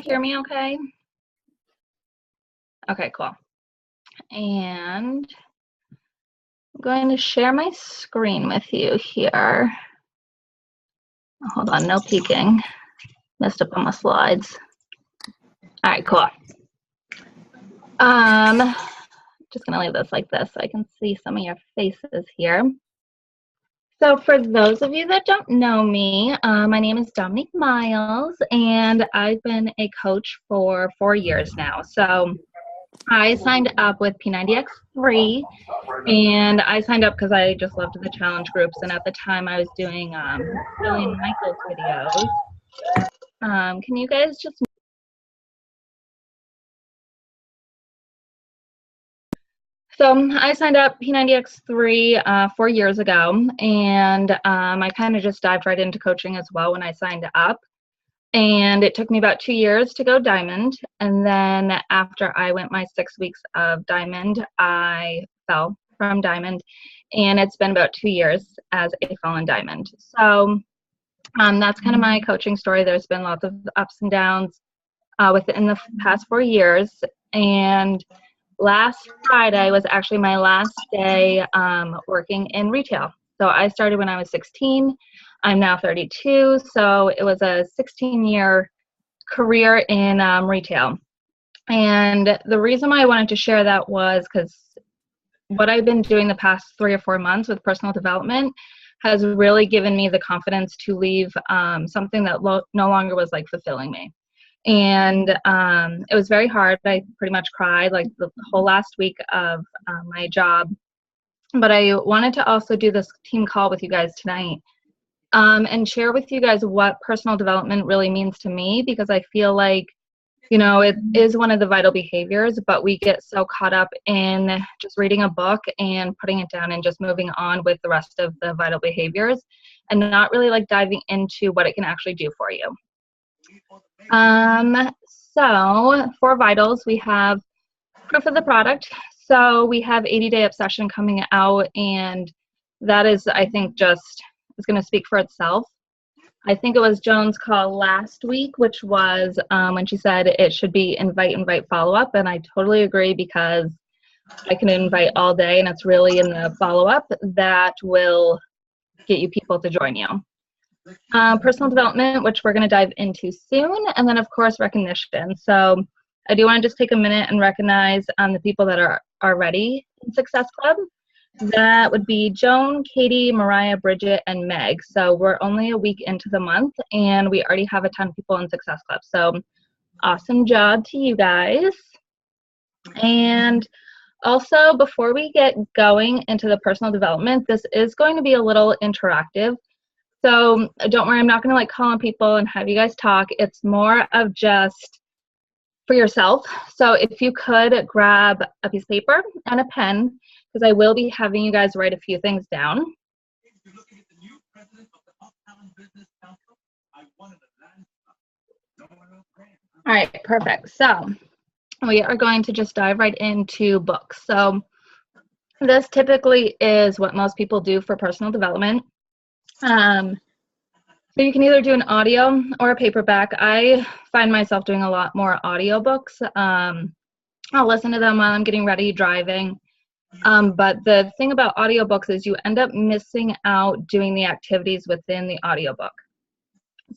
Hear me okay? Okay, cool. And I'm going to share my screen with you here. Hold on, no peeking. Messed up on my slides. All right, cool. Just gonna leave this like this so I can see some of your faces here. So for those of you that don't know me, my name is Dominique Miles, and I've been a coach for 4 years now. So I signed up with P90X3, and I signed up because I just loved the challenge groups, and at the time I was doing Billy and Michael's videos. Can you guys just... So I signed up P90X3 4 years ago, and I kind of just dived right into coaching as well when I signed up. And it took me about 2 years to go diamond. And then after I went my 6 weeks of diamond, I fell from diamond. And it's been about 2 years as a fallen diamond. So that's kind of my coaching story. There's been lots of ups and downs within the past 4 years. And last Friday was actually my last day working in retail. So I started when I was 16. I'm now 32, so it was a 16-year career in retail. And the reason why I wanted to share that was because what I've been doing the past 3 or 4 months with personal development has really given me the confidence to leave something that no longer was like fulfilling me. And it was very hard. I pretty much cried like the whole last week of my job. But I wanted to also do this team call with you guys tonight and share with you guys what personal development really means to me, because I feel like, you know, it is one of the vital behaviors, but we get so caught up in just reading a book and putting it down and just moving on with the rest of the vital behaviors and not really like diving into what it can actually do for you. So for vitals, we have proof of the product. So we have 80-day obsession coming out, and that is, I think, just is going to speak for itself. I think it was Joan's call last week, which was when she said it should be invite, follow-up, and I totally agree, because I can invite all day, and it's really in the follow-up that will get you people to join you. Personal development, which we're going to dive into soon, and then, of course, recognition. So I do want to just take a minute and recognize the people that are already in Success Club. That would be Joan, Katie, Mariah, Bridget, and Meg. So we're only a week into the month, and we already have a ton of people in Success Club. So awesome job to you guys. And also, before we get going into the personal development, this is going to be a little interactive. So don't worry, I'm not going to like call on people and have you guys talk. It's more of just for yourself. So if you could grab a piece of paper and a pen, because I will be having you guys write a few things down. All right, perfect. So we are going to just dive right into books. So this typically is what most people do for personal development. So you can either do an audio or a paperback. I find myself doing a lot more audiobooks. I'll listen to them while I'm getting ready driving. But the thing about audiobooks is you end up missing out doing the activities within the audiobook.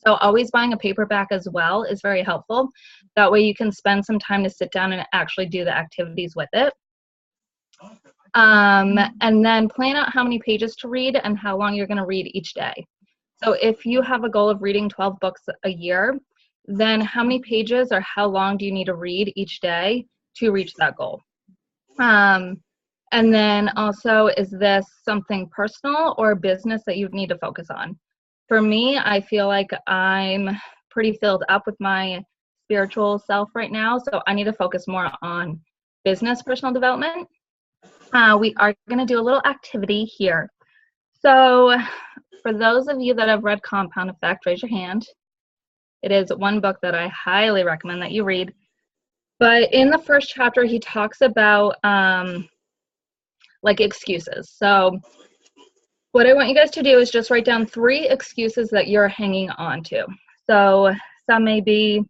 So always buying a paperback as well is very helpful. That way you can spend some time to sit down and actually do the activities with it. And then plan out how many pages to read and how long you're going to read each day. So if you have a goal of reading 12 books a year, then how many pages or how long do you need to read each day to reach that goal? And then also, is this something personal or business that you need to focus on? For me, I feel like I'm pretty filled up with my spiritual self right now, so I need to focus more on business personal development. We are going to do a little activity here. So for those of you that have read Compound Effect, raise your hand. It is one book that I highly recommend that you read. But in the first chapter, he talks about like excuses. So what I want you guys to do is just write down 3 excuses that you're hanging on to. So some may be,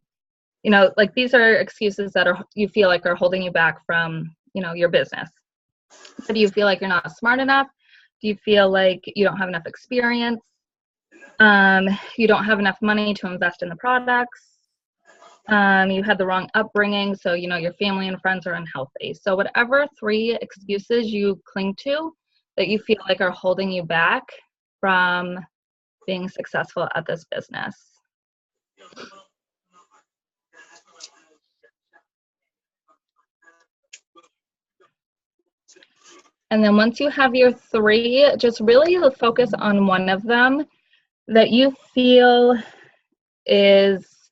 You know, like these are excuses that you feel like are holding you back from, you know, your business. So do you feel like you're not smart enough? Do you feel like you don't have enough experience? You don't have enough money to invest in the products? You had the wrong upbringing, so you know your family and friends are unhealthy. So whatever 3 excuses you cling to that you feel like are holding you back from being successful at this business. And then once you have your 3, just really focus on one of them that you feel is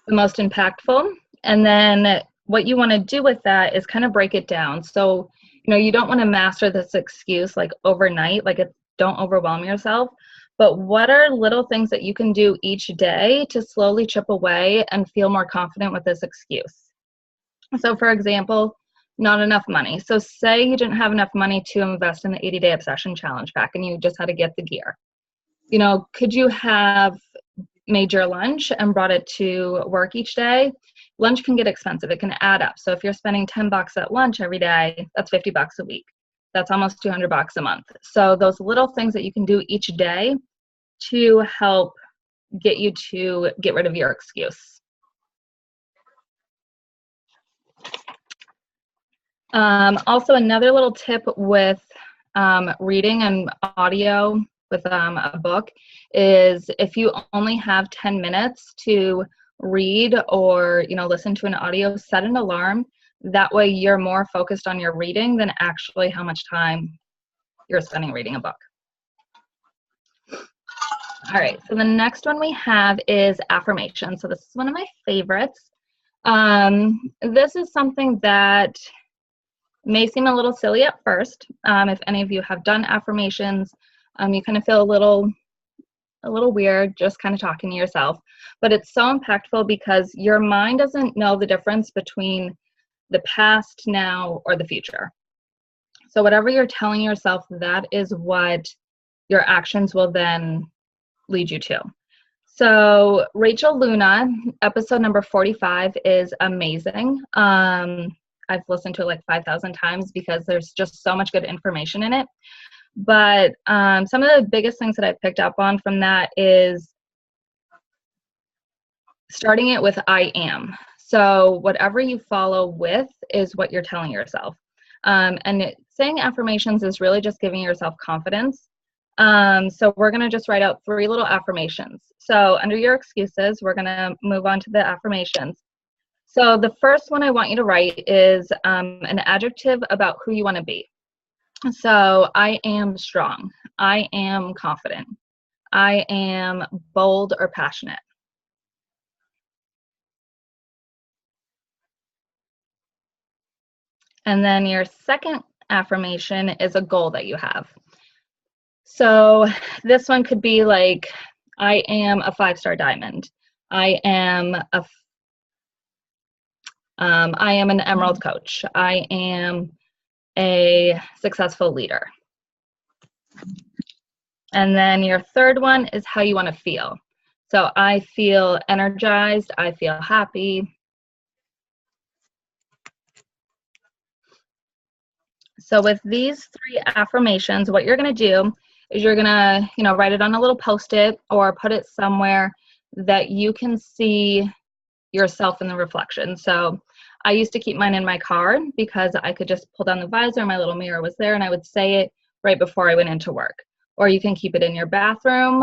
the most impactful. And then what you want to do with that is kind of break it down. So, you know, you don't want to master this excuse like overnight, like don't overwhelm yourself. But what are little things that you can do each day to slowly chip away and feel more confident with this excuse? So for example, not enough money. So say you didn't have enough money to invest in the 80-day obsession challenge pack and you just had to get the gear. You know, could you have made your lunch and brought it to work each day? Lunch can get expensive. It can add up. So if you're spending $10 at lunch every day, that's $50 a week. That's almost $200 a month. So those little things that you can do each day to help get you to get rid of your excuse. Also, another little tip with reading and audio with a book is if you only have 10 minutes to read or, you know, listen to an audio, set an alarm. That way you're more focused on your reading than actually how much time you're spending reading a book. All right, so the next one we have is affirmation. So this is one of my favorites. This is something that may seem a little silly at first. If any of you have done affirmations, you kind of feel a little weird just kind of talking to yourself, but it's so impactful because your mind doesn't know the difference between the past, now, or the future. So whatever you're telling yourself, that is what your actions will then lead you to. So Rachel Luna, episode number 45 is amazing. I've listened to it like 5,000 times because there's just so much good information in it. But some of the biggest things that I've picked up on from that is starting it with I am. So whatever you follow with is what you're telling yourself. Saying affirmations is really just giving yourself confidence. So we're going to just write out 3 little affirmations. So under your excuses, we're going to move on to the affirmations. So the first one I want you to write is an adjective about who you want to be. So I am strong. I am confident. I am bold or passionate. And then your second affirmation is a goal that you have. So this one could be like, I am a 5-star diamond. I am an emerald coach. I am a successful leader. And then your third one is how you want to feel. So I feel energized. I feel happy. So with these 3 affirmations, what you're going to do is you're going to, you know, write it on a little Post-it or put it somewhere that you can see yourself in the reflection. So I used to keep mine in my car because I could just pull down the visor, my little mirror was there, and I would say it right before I went into work. Or you can keep it in your bathroom,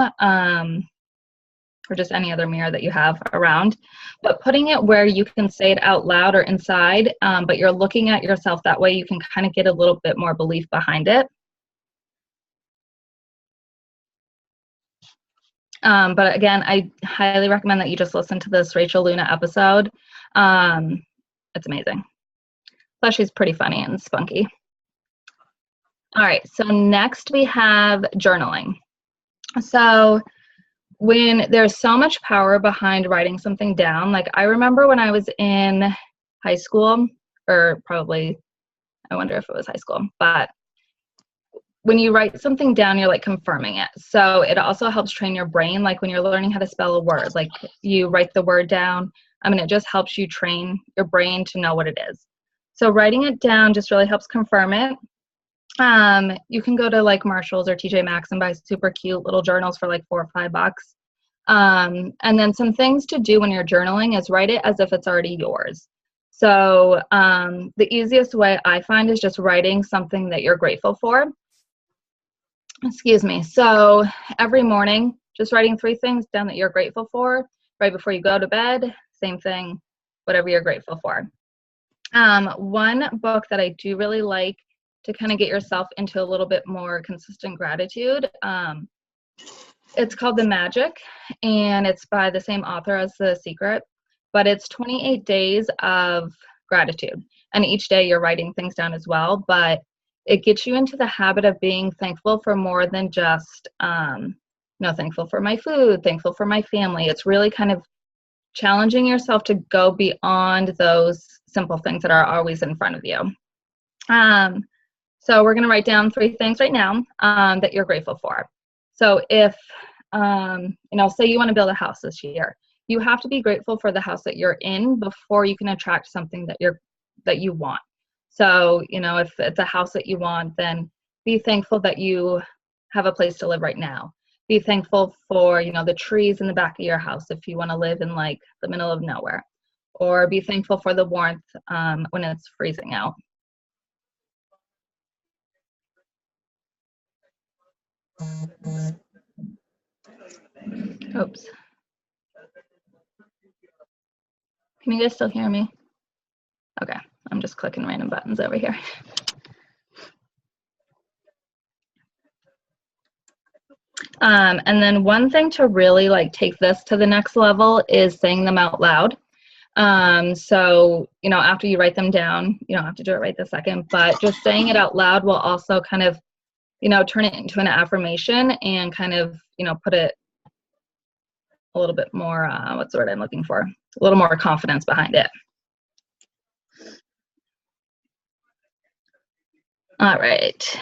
or just any other mirror that you have around. But putting it where you can say it out loud or inside, but you're looking at yourself, that way you can kind of get a little bit more belief behind it. But again, I highly recommend that you just listen to this Rachel Luna episode. It's amazing. Plus, she's pretty funny and spunky. All right, so next we have journaling. So when there's so much power behind writing something down, like I remember when I was in high school, or probably, I wonder if it was high school, but when you write something down, you're like confirming it. So it also helps train your brain, like when you're learning how to spell a word, like you write the word down, I mean, it just helps you train your brain to know what it is. So writing it down just really helps confirm it. You can go to like Marshalls or TJ Maxx and buy super cute little journals for like $4 or $5. And then some things to do when you're journaling is write it as if it's already yours. So the easiest way I find is just writing something that you're grateful for. Excuse me. So every morning, just writing 3 things down that you're grateful for. Right before you go to bed, same thing, whatever you're grateful for. One book that I do really like to kind of get yourself into a little bit more consistent gratitude, it's called The Magic, and it's by the same author as The Secret, but it's 28 days of gratitude. And each day you're writing things down as well, but it gets you into the habit of being thankful for more than just, thankful for my food, thankful for my family. It's really kind of challenging yourself to go beyond those simple things that are always in front of you. So we're going to write down 3 things right now that you're grateful for. So if, say you want to build a house this year, you have to be grateful for the house that you're in before you can attract something that you want. So, if it's a house that you want, then be thankful that you have a place to live right now. Be thankful for, the trees in the back of your house if you want to live in like the middle of nowhere. Or be thankful for the warmth when it's freezing out. Oops. Can you guys still hear me? Okay, I'm just clicking random buttons over here. And then one thing to really like take this to the next level is saying them out loud. So, after you write them down, you don't have to do it right this second, but just saying it out loud will also kind of, turn it into an affirmation and kind of, put it a little bit more, what's the word I'm looking for? A little more confidence behind it. All right.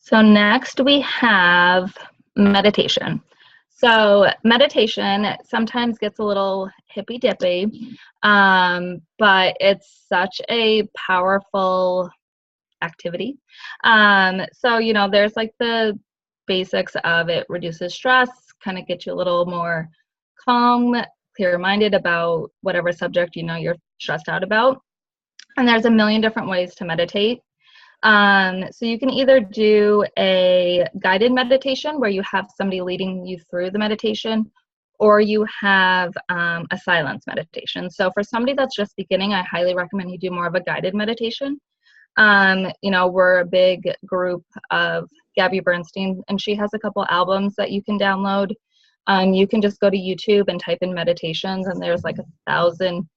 So next we have meditation. So meditation sometimes gets a little hippy-dippy, but it's such a powerful activity. So, there's like the basics of it reduces stress, kind of gets you a little more calm, clear-minded about whatever subject, you're stressed out about. And there's a million different ways to meditate. So you can either do a guided meditation where you have somebody leading you through the meditation, or you have a silence meditation. So for somebody that's just beginning, I highly recommend you do more of a guided meditation. We're a big group of Gabby Bernstein, and she has a couple albums that you can download. You can just go to YouTube and type in meditations, and there's like 1,000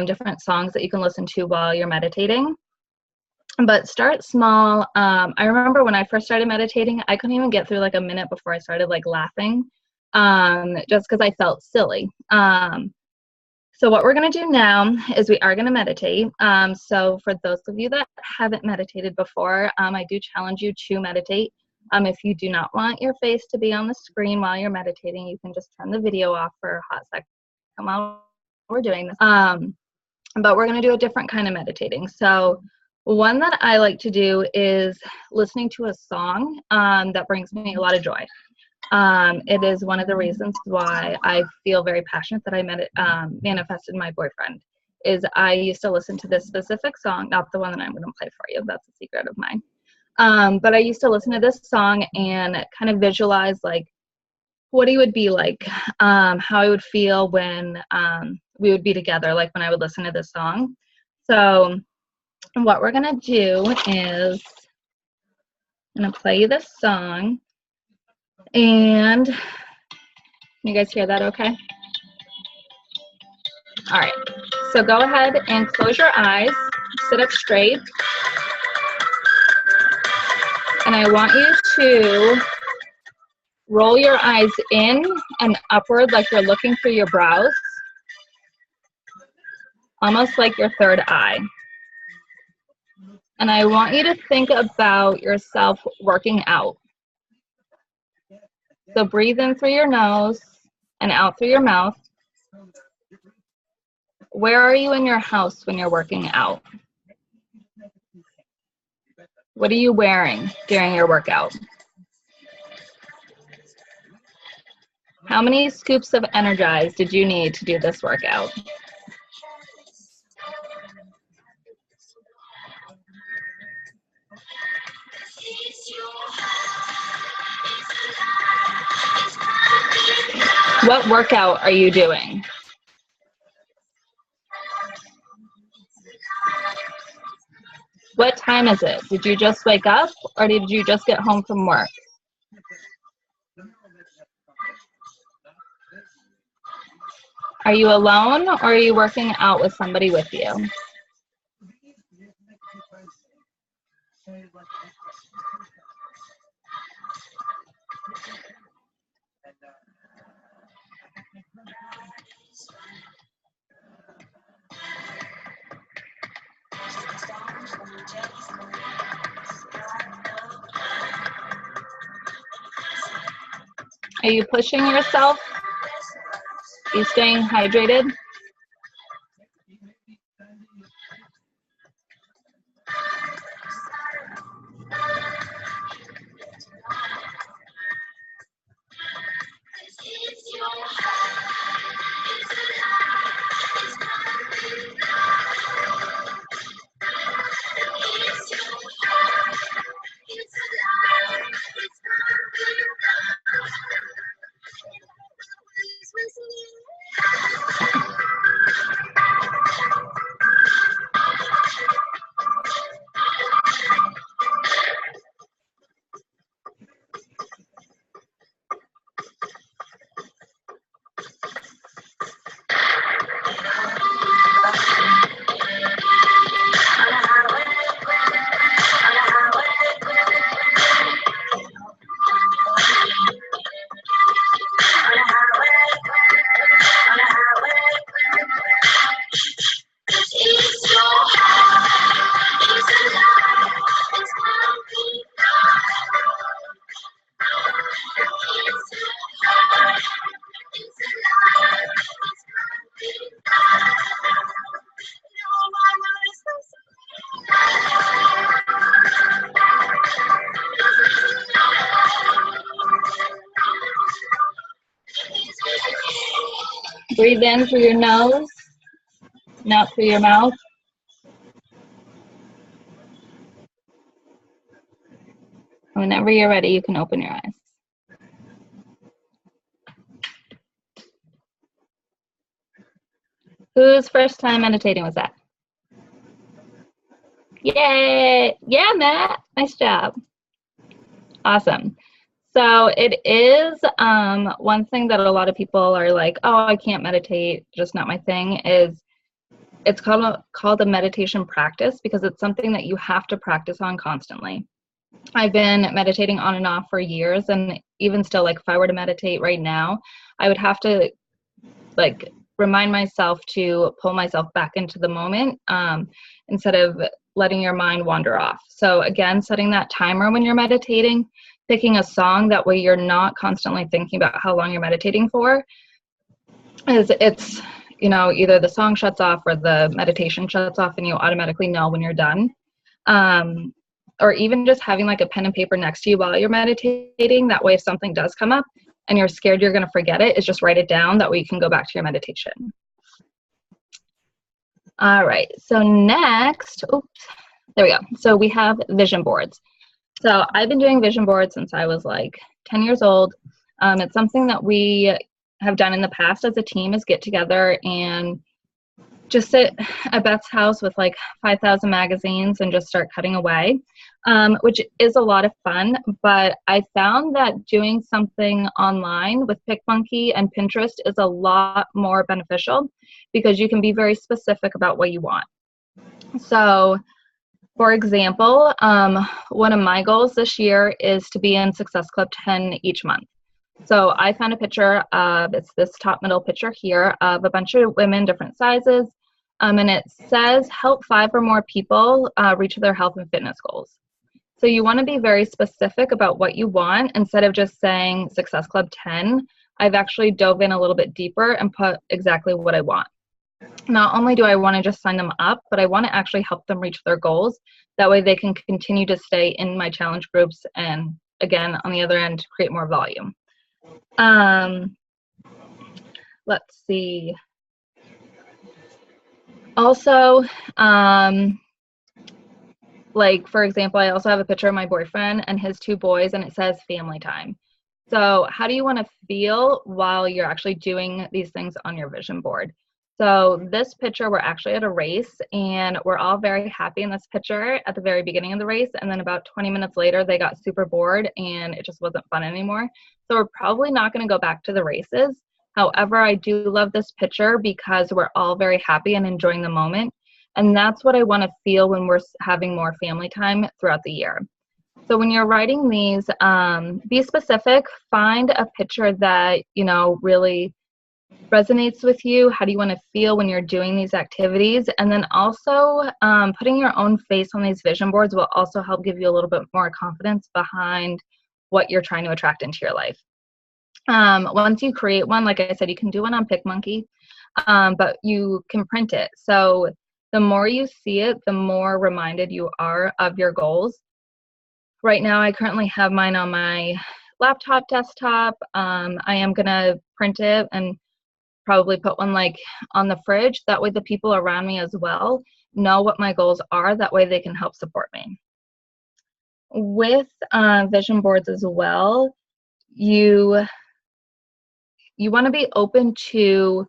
different songs that you can listen to while you're meditating. But start small. I remember when I first started meditating, I couldn't even get through like a minute before I started like laughing, just because I felt silly. So what we're going to do now is we are going to meditate. So for those of you that haven't meditated before, I do challenge you to meditate. If you do not want your face to be on the screen while you're meditating, you can just turn the video off for a hot second while we're doing this. But we're going to do a different kind of meditating. So one that I like to do is listening to a song that brings me a lot of joy. It is one of the reasons why I feel very passionate that I manifested my boyfriend, is I used to listen to this specific song, not the one that I'm going to play for you, that's a secret of mine. But I used to listen to this song and kind of visualize like what he would be like, how I would feel when we would be together, like when I would listen to this song. So what we're going to do is I'm going to play you this song. And can you guys hear that okay? All right, so go ahead and close your eyes, sit up straight, and I want you to roll your eyes in and upward like you're looking through your brows, almost like your third eye. And I want you to think about yourself working out. So breathe in through your nose and out through your mouth. Where are you in your house when you're working out? What are you wearing during your workout? How many scoops of Energize did you need to do this workout? What workout are you doing? What time is it? Did you just wake up or did you just get home from work? Are you alone or are you working out with somebody with you? Are you pushing yourself? Are you staying hydrated? Breathe in through your nose, and out through your mouth. Whenever you're ready, you can open your eyes. Whose first time meditating was that? Yay! Yeah, Matt. Nice job. Awesome. So it is one thing that a lot of people are like, oh, I can't meditate, just not my thing, is it's called a meditation practice because it's something that you have to practice on constantly. I've been meditating on and off for years, and even still, like if I were to meditate right now, I would have to like remind myself to pull myself back into the moment instead of letting your mind wander off. So again, setting that timer when you're meditating, picking a song, that way you're not constantly thinking about how long you're meditating for. It's you know, either the song shuts off or the meditation shuts off and you automatically know when you're done. Or even just having like a pen and paper next to you while you're meditating. That way if something does come up and you're scared you're going to forget it, is just write it down. That way you can go back to your meditation. All right, so next, oops, there we go. So we have vision boards. So I've been doing vision boards since I was like 10 years old. It's something that we have done in the past as a team, is get together and just sit at Beth's house with like 5,000 magazines and just start cutting away, which is a lot of fun. But I found that doing something online with PicMonkey and Pinterest is a lot more beneficial because you can be very specific about what you want. So for example, one of my goals this year is to be in Success Club 10 each month. So I found a picture of, it's this top middle picture here, of a bunch of women, different sizes, and it says help 5 or more people reach their health and fitness goals. So you want to be very specific about what you want instead of just saying Success Club 10. I've actually dove in a little bit deeper and put exactly what I want. Not only do I want to just sign them up, but I want to actually help them reach their goals. That way they can continue to stay in my challenge groups and, again, on the other end, create more volume. Let's see. Also, like, for example, I also have a picture of my boyfriend and his 2 boys, and it says family time. So how do you want to feel while you're actually doing these things on your vision board? So this picture, we're actually at a race, and we're all very happy in this picture at the very beginning of the race, and then about 20 minutes later, they got super bored, and it just wasn't fun anymore. So we're probably not going to go back to the races. However, I do love this picture because we're all very happy and enjoying the moment. And that's what I want to feel when we're having more family time throughout the year. So when you're writing these, be specific, find a picture that, you know, really resonates with you. How do you want to feel when you're doing these activities? And then also putting your own face on these vision boards will also help give you a little bit more confidence behind what you're trying to attract into your life. Once you create one, like I said, you can do one on PicMonkey, but you can print it. So the more you see it, the more reminded you are of your goals. Right now, I currently have mine on my laptop desktop. I am going to print it and probably put one like on the fridge. That way the people around me as well know what my goals are. That way they can help support me. With vision boards as well, you want to be open to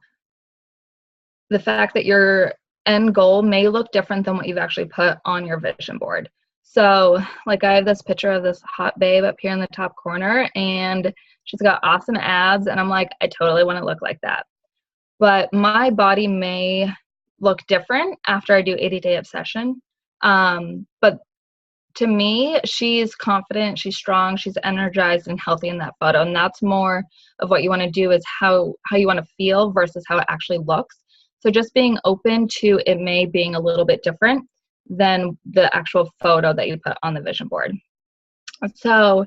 the fact that your end goal may look different than what you've actually put on your vision board. So like I have this picture of this hot babe up here in the top corner, and she's got awesome abs, and I'm like, I totally want to look like that. But my body may look different after I do 80-day obsession. But to me, she's confident, she's strong, she's energized and healthy in that photo. And that's more of what you want to do, is how you want to feel versus how it actually looks. So just being open to it may being a little bit different than the actual photo that you put on the vision board. So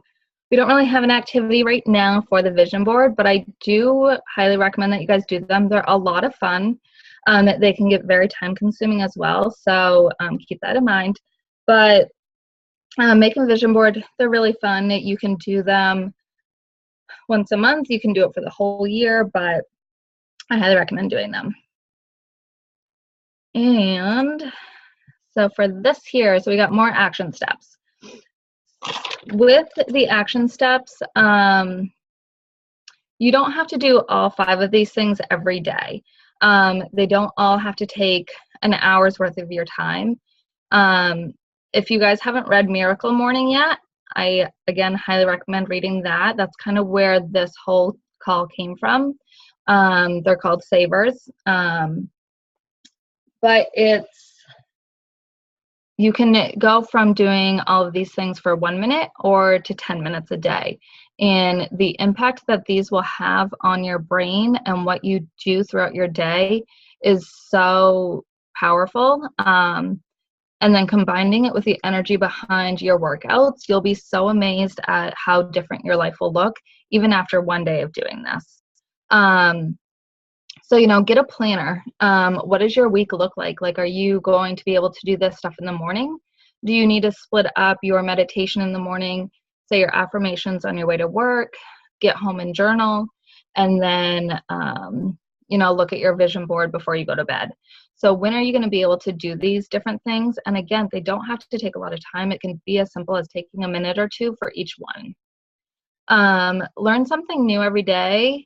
we don't really have an activity right now for the vision board, but I do highly recommend that you guys do them. They're a lot of fun. They can get very time consuming as well. So keep that in mind. But making a vision board, they're really fun. You can do them once a month. You can do it for the whole year, but I highly recommend doing them. And so for this here, so we got more action steps. With the action steps, you don't have to do all 5 of these things every day. They don't all have to take an hour's worth of your time. If you guys haven't read Miracle Morning yet, I, again, highly recommend reading that. That's kind of where this whole call came from. They're called Savers. But you can go from doing all of these things for 1 minute or to 10 minutes a day. And the impact that these will have on your brain and what you do throughout your day is so powerful. And then combining it with the energy behind your workouts, you'll be so amazed at how different your life will look even after 1 day of doing this. So, you know, get a planner. What does your week look like? Like, are you going to be able to do this stuff in the morning? Do you need to split up your meditation in the morning, say your affirmations on your way to work, get home and journal, and then, you know, look at your vision board before you go to bed? So when are you going to be able to do these different things? And again, they don't have to take a lot of time. It can be as simple as taking a minute or 2 for each one. Learn something new every day.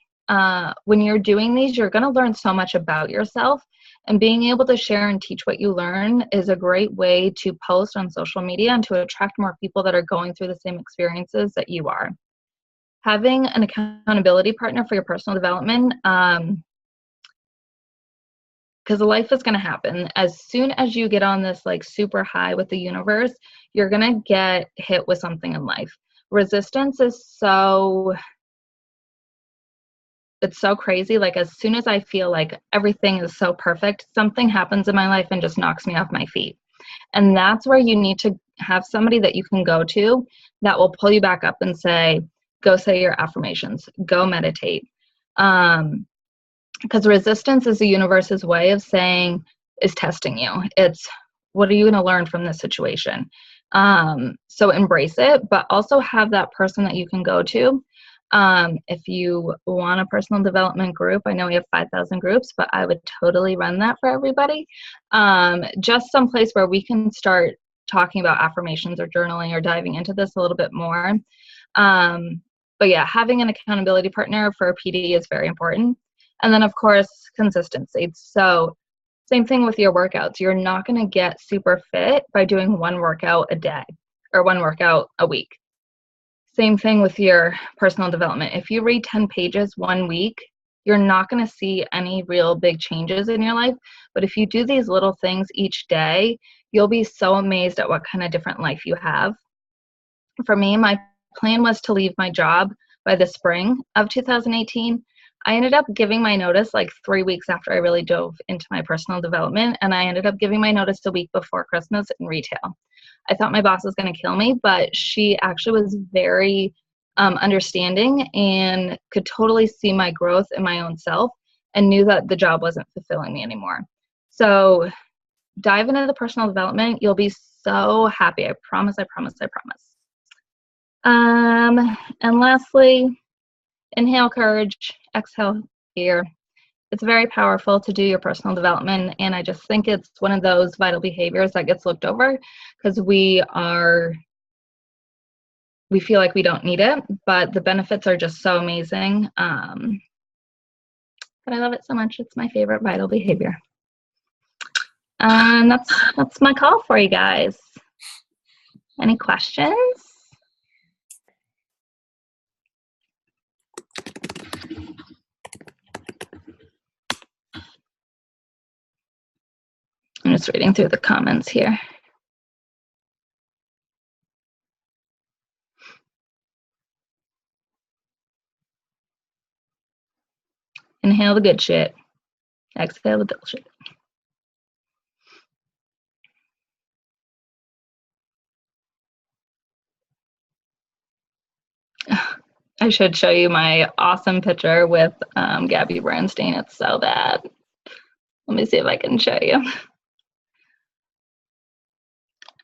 When you're doing these, you're going to learn so much about yourself, and being able to share and teach what you learn is a great way to post on social media and to attract more people that are going through the same experiences that you are. Having an accountability partner for your personal development, because life is going to happen. As soon as you get on this like super high with the universe, you're going to get hit with something in life. Resistance is it's so crazy. Like, as soon as I feel like everything is so perfect, something happens in my life and just knocks me off my feet. And that's where you need to have somebody that you can go to that will pull you back up and say, go say your affirmations, go meditate, Because resistance is the universe's way of saying, is testing you. It's, what are you going to learn from this situation? So embrace it, but also have that person that you can go to. If you want a personal development group, I know we have 5,000 groups, but I would totally run that for everybody. Just some place where we can start talking about affirmations or journaling or diving into this a little bit more. But yeah, having an accountability partner for a PD is very important. And then, of course, consistency. So same thing with your workouts. You're not going to get super fit by doing one workout a day or one workout a week. Same thing with your personal development. If you read 10 pages 1 week, you're not going to see any real big changes in your life. But if you do these little things each day, you'll be so amazed at what kind of different life you have. For me, my plan was to leave my job by the spring of 2018. I ended up giving my notice like 3 weeks after I really dove into my personal development, and I ended up giving my notice a week before Christmas in retail. I thought my boss was going to kill me, but she actually was very understanding and could totally see my growth in my own self and knew that the job wasn't fulfilling me anymore. So dive into the personal development. You'll be so happy. I promise, I promise, I promise. And lastly, inhale courage, exhale fear. It's very powerful to do your personal development, and I just think it's one of those vital behaviors that gets looked over because we feel like we don't need it, but the benefits are just so amazing. But I love it so much. It's my favorite vital behavior. And that's my call for you guys. Any questions? I'm just reading through the comments here. Inhale the good shit. Exhale the bullshit. I should show you my awesome picture with Gabby Bernstein. It's so bad. Let me see if I can show you.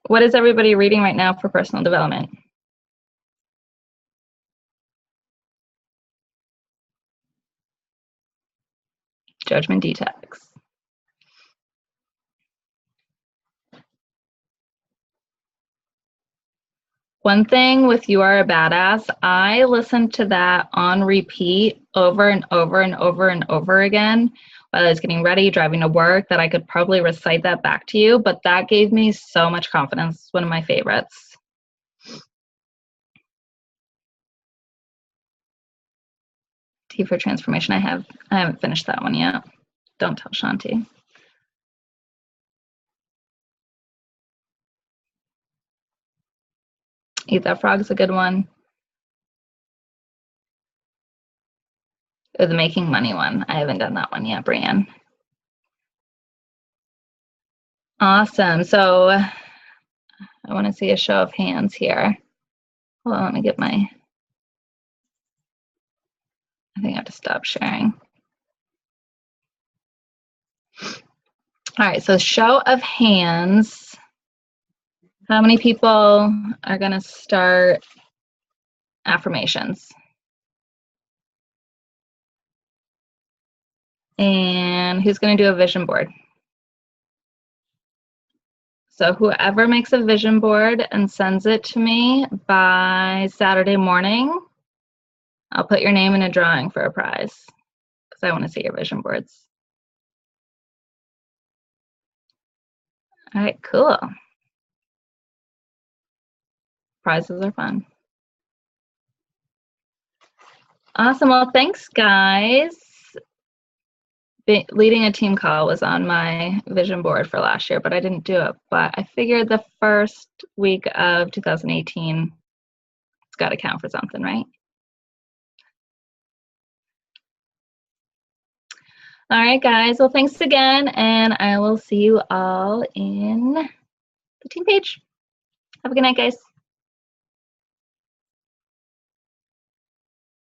What is everybody reading right now for personal development? Judgment Detox. One thing with You Are a Badass, I listened to that on repeat over and over and over and over again while I was getting ready, driving to work, that I could probably recite that back to you, but that gave me so much confidence. One of my favorites. T for Transformation. I haven't finished that one yet. Don't tell Shanti. Eat That Frog's a good one. Or the Making Money one. I haven't done that one yet, Brianne. Awesome. So I want to see a show of hands here. Hold on, let me get my, I think I have to stop sharing. All right, so show of hands. How many people are going to start affirmations? And who's going to do a vision board? So whoever makes a vision board and sends it to me by Saturday morning, I'll put your name in a drawing for a prize because I want to see your vision boards. All right, cool. Prizes are fun. Awesome. Well, thanks, guys. Leading a team call was on my vision board for last year, but I didn't do it. But I figured the first week of 2018, it's got to count for something, right? All right, guys. Well, thanks again, and I will see you all in the team page. Have a good night, guys.